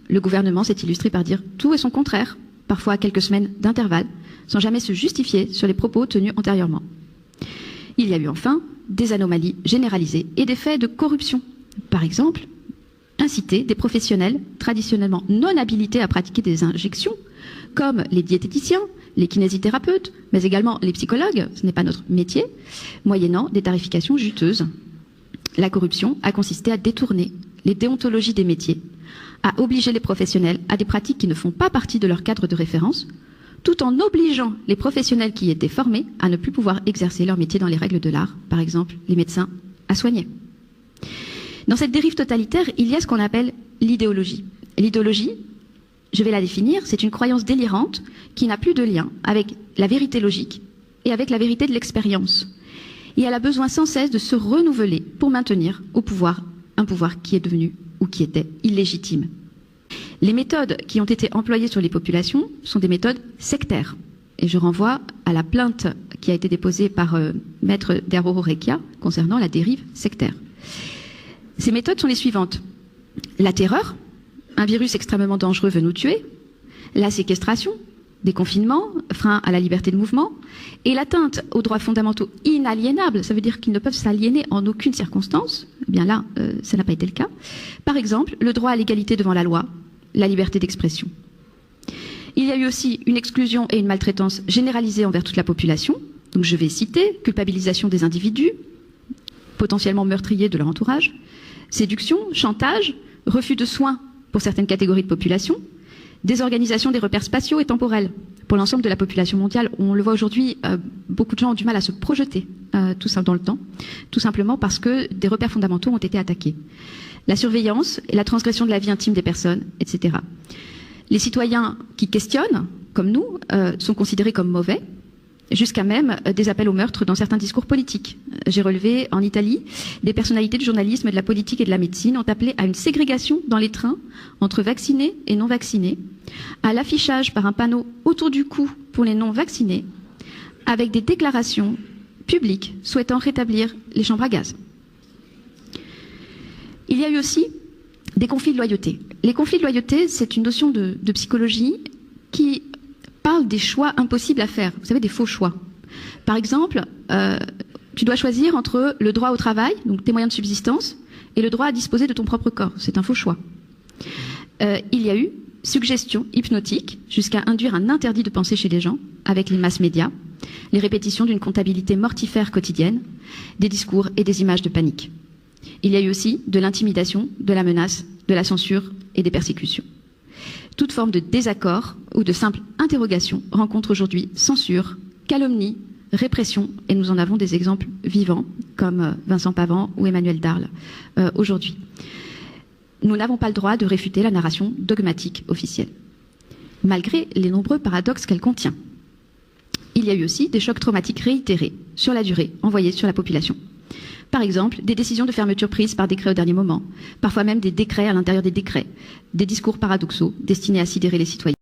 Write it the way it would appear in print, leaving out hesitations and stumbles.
le gouvernement s'est illustré par dire tout et son contraire, parfois à quelques semaines d'intervalle, sans jamais se justifier sur les propos tenus antérieurement. Il y a eu enfin des anomalies généralisées et des faits de corruption. Par exemple, inciter des professionnels traditionnellement non habilités à pratiquer des injections, comme les diététiciens, les kinésithérapeutes, mais également les psychologues, ce n'est pas notre métier, moyennant des tarifications juteuses. La corruption a consisté à détourner les déontologies des métiers, à obliger les professionnels à des pratiques qui ne font pas partie de leur cadre de référence, tout en obligeant les professionnels qui y étaient formés à ne plus pouvoir exercer leur métier dans les règles de l'art, par exemple les médecins à soigner. Dans cette dérive totalitaire, il y a ce qu'on appelle l'idéologie. L'idéologie, je vais la définir, c'est une croyance délirante qui n'a plus de lien avec la vérité logique et avec la vérité de l'expérience. Et elle a besoin sans cesse de se renouveler pour maintenir au pouvoir un pouvoir qui est devenu ou qui était illégitime. Les méthodes qui ont été employées sur les populations sont des méthodes sectaires. Et je renvoie à la plainte qui a été déposée par Maître Deroro Recchia concernant la dérive sectaire. Ces méthodes sont les suivantes. La terreur, un virus extrêmement dangereux veut nous tuer. La séquestration, des confinements, frein à la liberté de mouvement. Et l'atteinte aux droits fondamentaux inaliénables, ça veut dire qu'ils ne peuvent s'aliéner en aucune circonstance. Eh bien là, ça n'a pas été le cas. Par exemple, le droit à l'égalité devant la loi, la liberté d'expression. Il y a eu aussi une exclusion et une maltraitance généralisée envers toute la population. Donc je vais citer culpabilisation des individus, potentiellement meurtriers de leur entourage, séduction, chantage, refus de soins pour certaines catégories de population, désorganisation des repères spatiaux et temporels pour l'ensemble de la population mondiale. On le voit aujourd'hui, beaucoup de gens ont du mal à se projeter tout ça dans le temps, tout simplement parce que des repères fondamentaux ont été attaqués. La surveillance et la transgression de la vie intime des personnes, etc. Les citoyens qui questionnent, comme nous, sont considérés comme mauvais, jusqu'à même des appels au meurtre dans certains discours politiques. J'ai relevé en Italie, des personnalités du journalisme, de la politique et de la médecine ont appelé à une ségrégation dans les trains entre vaccinés et non vaccinés, à l'affichage par un panneau autour du cou pour les non vaccinés, avec des déclarations publiques souhaitant rétablir les chambres à gaz. Il y a eu aussi des conflits de loyauté. Les conflits de loyauté, c'est une notion de psychologie qui parle des choix impossibles à faire. Vous savez, des faux choix. Par exemple, tu dois choisir entre le droit au travail, donc tes moyens de subsistance, et le droit à disposer de ton propre corps. C'est un faux choix. Il y a eu suggestion hypnotique jusqu'à induire un interdit de penser chez les gens avec les masses médias, les répétitions d'une comptabilité mortifère quotidienne, des discours et des images de panique. Il y a eu aussi de l'intimidation, de la menace, de la censure et des persécutions. Toute forme de désaccord ou de simple interrogation rencontre aujourd'hui censure, calomnie, répression, et nous en avons des exemples vivants, comme Vincent Pavant ou Emmanuel Darle aujourd'hui. Nous n'avons pas le droit de réfuter la narration dogmatique officielle, malgré les nombreux paradoxes qu'elle contient. Il y a eu aussi des chocs traumatiques réitérés sur la durée envoyés sur la population. Par exemple, des décisions de fermeture prises par décret au dernier moment, parfois même des décrets à l'intérieur des décrets, des discours paradoxaux destinés à sidérer les citoyens.